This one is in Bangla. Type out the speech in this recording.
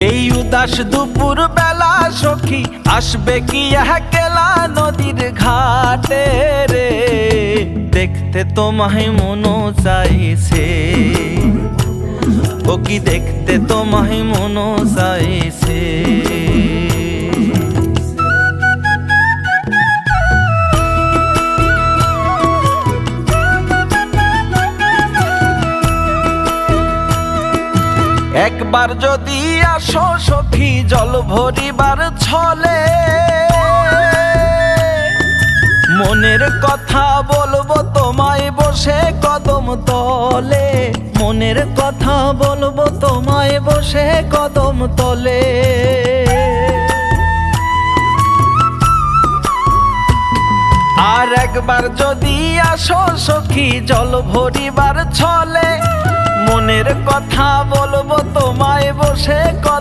এই উদাস দুপুর বেলা সখী আসবে কি একলা নদীর ঘাটে রে, দেখতে তোমায় মনো চাইছে, ও কি দেখতে তোমায় মনো চাইছে। একবার যদি আসো সখী জল ভরিবার ছলে, মনের কথা বলবো তোমায় বসে কদম তলে, মনের কথা বলবো তোমায় বসে কদম তলে। আর একবার যদি আসো সখী জল ভরিবার ছলে, মনের কথা বলবো তোমায় বসে কদম